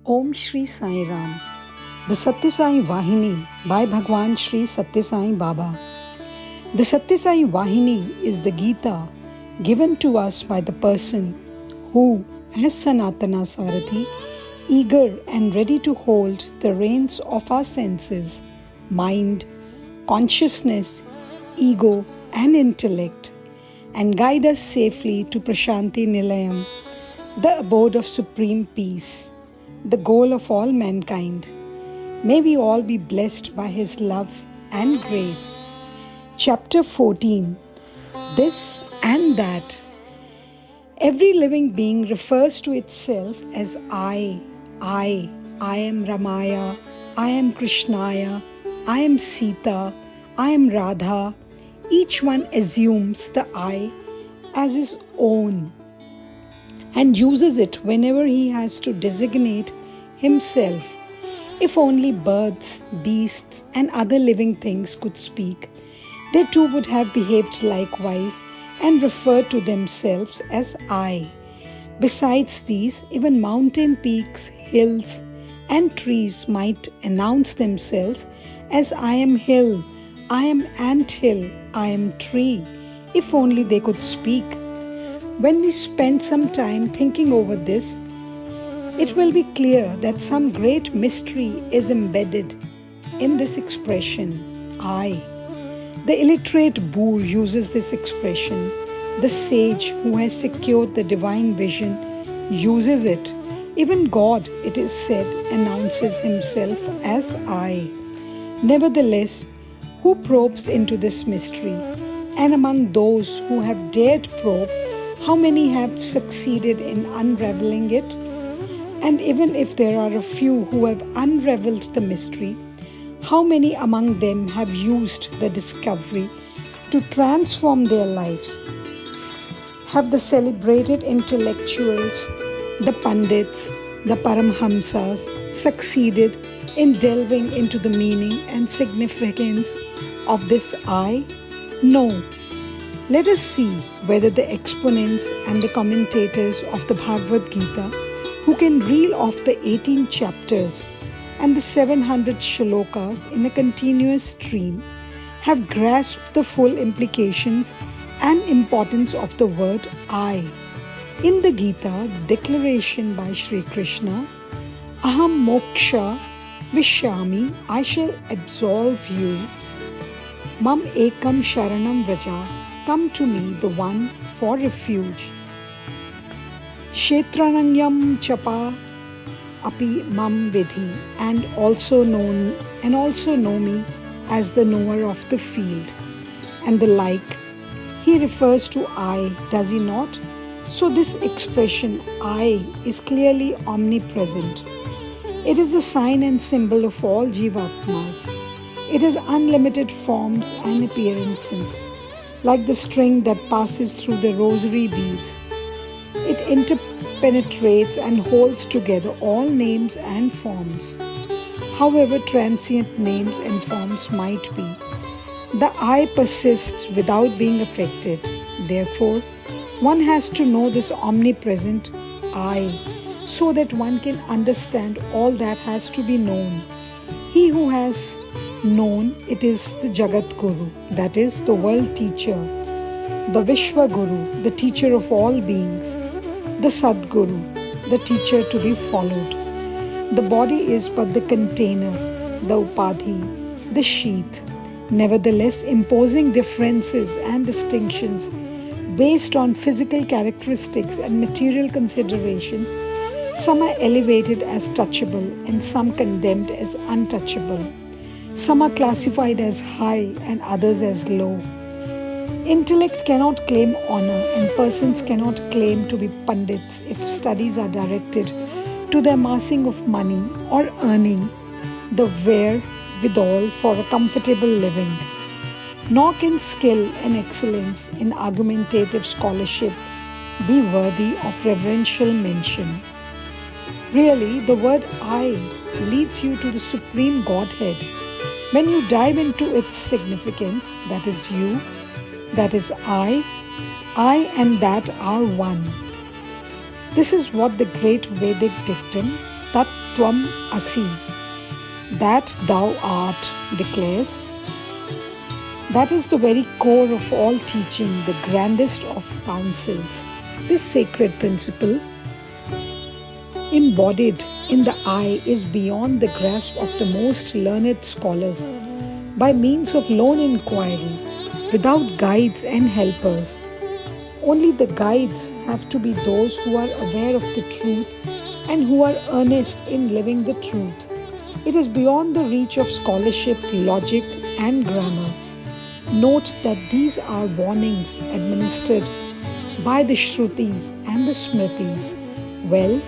Om Shri Sai Ram. The Sathya Sai Vahini by Bhagavan Shri Sathya Sai Baba. The Sathya Sai Vahini is the Gita given to us by the person who, as Sanatana Sarathi, eager and ready to hold the reins of our senses, mind, consciousness, ego and intellect, and guide us safely to Prashanti Nilayam, the abode of supreme peace, the goal of all mankind. May we all be blessed by His love and grace. Chapter 14. This and that. Every living being refers to itself as I am Ramaya, I am Krishnaya, I am Sita, I am Radha. Each one assumes the I as his own and uses it whenever he has to designate himself. If only birds, beasts, and other living things could speak, they too would have behaved likewise and referred to themselves as I. Besides these, even mountain peaks, hills, and trees might announce themselves as I am hill, I am ant hill, I am tree, if only they could speak. When we spend some time thinking over this, it will be clear that some great mystery is embedded in this expression, I. The illiterate boor uses this expression. The sage who has secured the divine vision uses it. Even God, it is said, announces himself as I. Nevertheless, who probes into this mystery? And among those who have dared probe, how many have succeeded in unraveling it? And even if there are a few who have unraveled the mystery, how many among them have used the discovery to transform their lives? Have the celebrated intellectuals, the Pandits, the Paramhamsas succeeded in delving into the meaning and significance of this I? No. Let us see whether the exponents and the commentators of the Bhagavad Gita, who can reel off the 18 chapters and the 700 shlokas in a continuous stream, have grasped the full implications and importance of the word I. In the Gita, declaration by Sri Krishna, Aham moksha vishyami, I shall absolve you. Mam ekam sharanam vraja, come to me, the one for refuge. Kshetrananyam chapa api mam vidhi, and also know me as the knower of the field, and the like. He refers to I, does he not? So this expression I is clearly omnipresent. It is the sign and symbol of all jivatmas. It has unlimited forms and appearances, like the string that passes through the rosary beads. It interpenetrates and holds together all names and forms, however transient names and forms might be. The I persists without being affected. Therefore, one has to know this omnipresent I, so that one can understand all that has to be known. He who has known, it is the Jagat Guru, that is the world teacher, the Vishwa Guru, the teacher of all beings, the Sadguru, the teacher to be followed. The body is but the container, the Upadhi, the sheath. Nevertheless, imposing differences and distinctions based on physical characteristics and material considerations, some are elevated as touchable and some condemned as untouchable. Some are classified as high and others as low. Intellect cannot claim honor, and persons cannot claim to be Pandits if studies are directed to the amassing of money or earning the wherewithal for a comfortable living. Nor can skill and excellence in argumentative scholarship be worthy of reverential mention. Really, the word I leads you to the Supreme Godhead. When you dive into its significance, that is you, that is I and that are one. This is what the great Vedic dictum Tat Tvam Asi, that thou art, declares. That is the very core of all teaching, the grandest of counsels. This sacred principle, embodied in the I, is beyond the grasp of the most learned scholars. By means of lone inquiry, without guides and helpers, only the guides have to be those who are aware of the truth and who are earnest in living the truth. It is beyond the reach of scholarship, logic, and grammar. Note that these are warnings administered by the Shrutis and the Smritis. Well,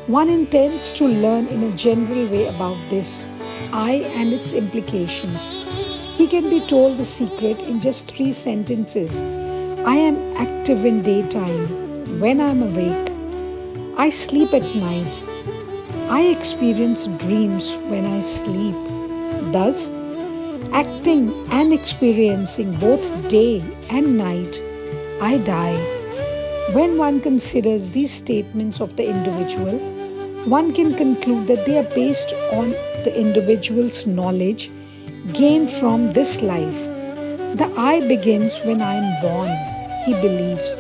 one intends to learn in a general way about this I and its implications. He can be told the secret in just 3 sentences. I am active in daytime when I am awake. I sleep at night. I experience dreams when I sleep. Thus, acting and experiencing both day and night, I die. When one considers these statements of the individual, one can conclude that they are based on the individual's knowledge gained from this life. The I begins when I am born, he believes.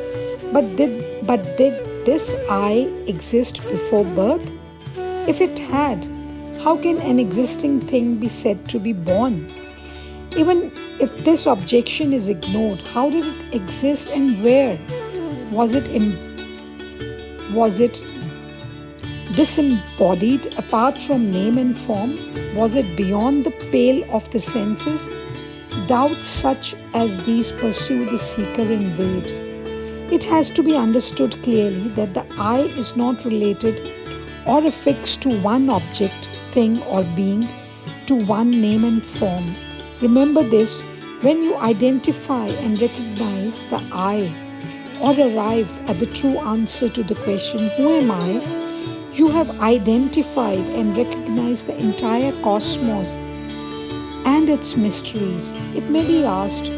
But did this I exist before birth? If it had, how can an existing thing be said to be born? Even if this objection is ignored, how did it exist and where? Was it disembodied apart from name and form? Was it beyond the pale of the senses? Doubts such as these pursue the seeker in waves. It has to be understood clearly that the I is not related or affixed to one object, thing or being, to one name and form. Remember this, when you identify and recognize the I, or arrive at the true answer to the question, who am I? You have identified and recognized the entire cosmos and its mysteries. It may be asked,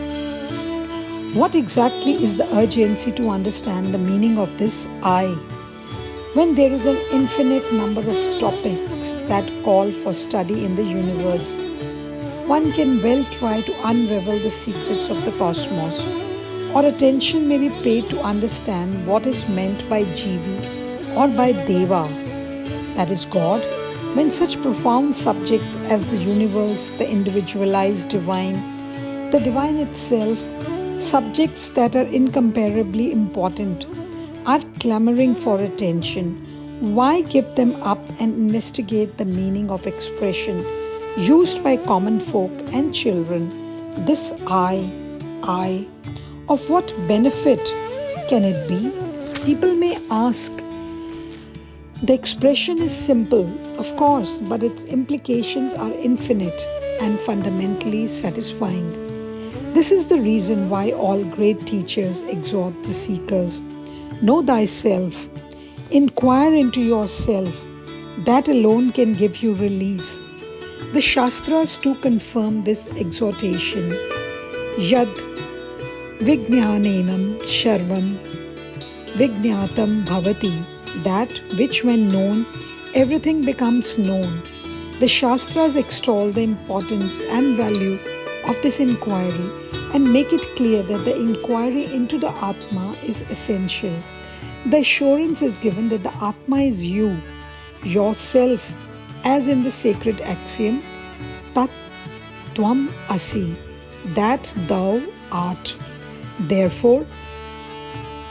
what exactly is the urgency to understand the meaning of this I, when there is an infinite number of topics that call for study in the universe? One can well try to unravel the secrets of the cosmos, or attention may be paid to understand what is meant by Jivi or by Deva, that is God, when such profound subjects as the universe, the individualized divine, the divine itself, subjects that are incomparably important, are clamoring for attention. Why give them up and investigate the meaning of expression used by common folk and children? This I, of what benefit can it be? People may ask. The expression is simple, of course, but its implications are infinite and fundamentally satisfying. This is the reason why all great teachers exhort the seekers. Know thyself. Inquire into yourself. That alone can give you release. The Shastras too confirm this exhortation. Yad Vijnanenam Sharvam Vijnatam Bhavati. That which when known, everything becomes known. The Shastras extol the importance and value of this inquiry and make it clear that the inquiry into the Atma is essential. The assurance is given that the Atma is you, yourself, as in the sacred axiom, Tat Tvam Asi, that thou art. Therefore,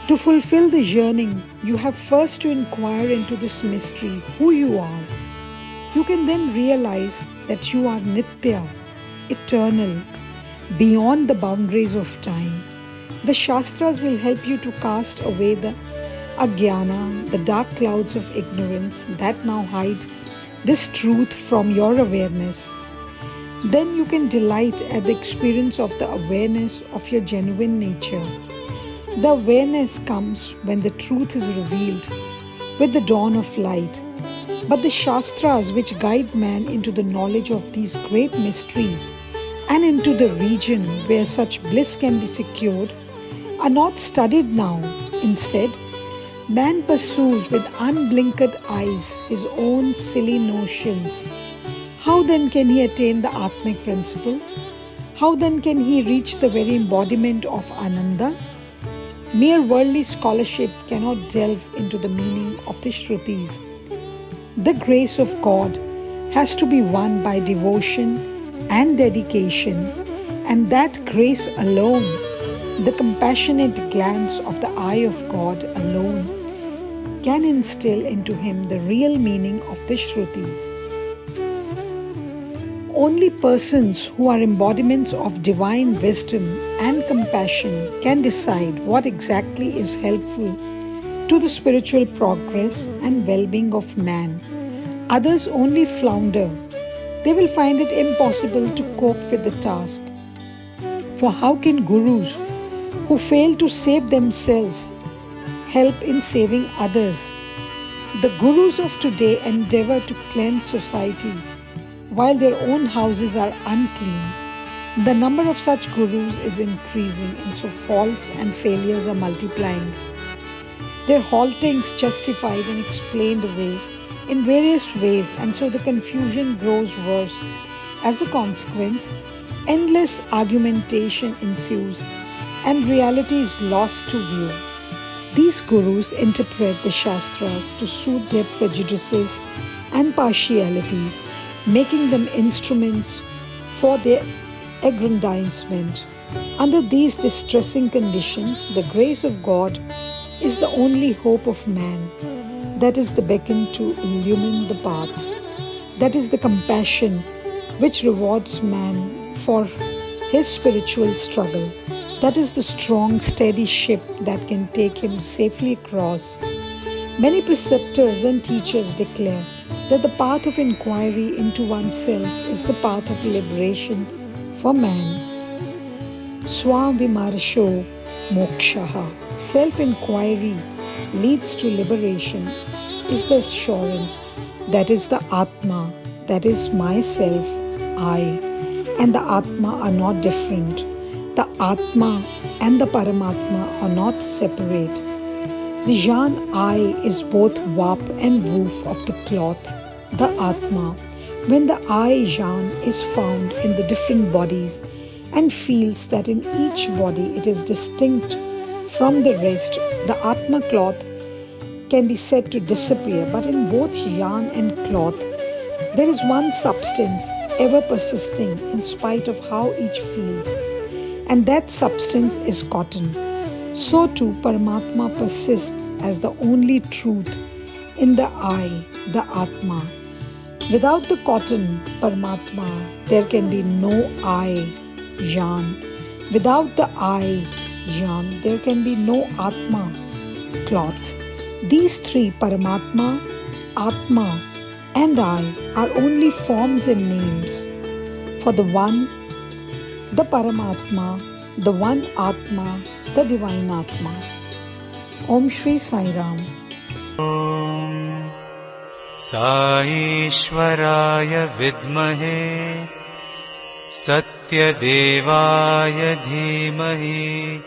to fulfill the yearning, you have first to inquire into this mystery, who you are. You can then realize that you are Nitya, eternal, beyond the boundaries of time. The Shastras will help you to cast away the Ajnana, the dark clouds of ignorance that now hide this truth from your awareness. Then you can delight at the experience of the awareness of your genuine nature. The awareness comes when the truth is revealed with the dawn of light. But the Shastras, which guide man into the knowledge of these great mysteries and into the region where such bliss can be secured, are not studied now. Instead, Man pursues with unblinkered eyes his own silly notions. How then can he attain the Atmic principle? How then can he reach the very embodiment of Ananda? Mere worldly scholarship cannot delve into the meaning of the Shrutis. The grace of God has to be won by devotion and dedication, and that grace alone, the compassionate glance of the eye of God alone, can instill into him the real meaning of the Shrutis. Only persons who are embodiments of divine wisdom and compassion can decide what exactly is helpful to the spiritual progress and well-being of man. Others only flounder. They will find it impossible to cope with the task. For how can gurus who fail to save themselves help in saving others? The gurus of today endeavor to cleanse society while their own houses are unclean. The number of such gurus is increasing, and so faults and failures are multiplying. Their haltings justified and explained away in various ways, and so the confusion grows worse. As a consequence, endless argumentation ensues and reality is lost to view. These gurus interpret the Shastras to suit their prejudices and partialities, making them instruments for their aggrandizement. Under these distressing conditions, the grace of God is the only hope of man. That is the beacon to illumine the path. That is the compassion which rewards man for his spiritual struggle. That is the strong, steady ship that can take him safely across. Many preceptors and teachers declare that the path of inquiry into oneself is the path of liberation for man. Swavimarsho mokshaha. Self-inquiry leads to liberation, is the assurance that is the Atma, that is myself, I, and the Atma are not different. The Atma and the Paramatma are not separate. The Jan I is both warp and woof of the cloth, the Atma. When the I Jan is found in the different bodies and feels that in each body it is distinct from the rest, the Atma cloth can be said to disappear, but in both yarn and cloth there is one substance ever persisting in spite of how each feels, and that substance is cotton. So too Paramatma persists as the only truth in the I, the Atma. Without the cotton, Paramatma, there can be no I, Jan. Without the I, Jan, there can be no Atma, cloth. These three, Paramatma, Atma, and I, are only forms and names for the one, the Paramatma, the one Atma, the Divine Atma. Om Shri Sai Ram. Om Sai Ishwaraya Vidmahe Sathya Devaya Dhimahi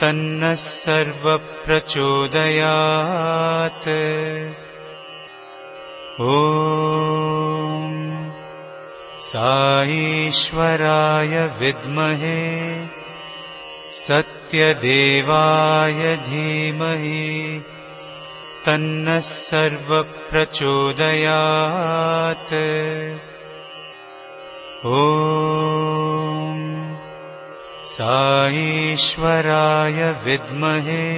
Tanna Sarva Prachodayat. Om Sai Ishwaraya Vidmahe Sathya Devaya Dhimahi Tanna Sarva Prachodayat. Om Sai Ishwaraya Vidmahe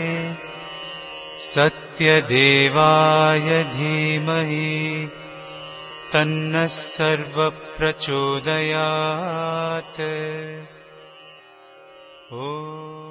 Sathya Devaya Dhimahi Tanna Sarva Prachodayat. Om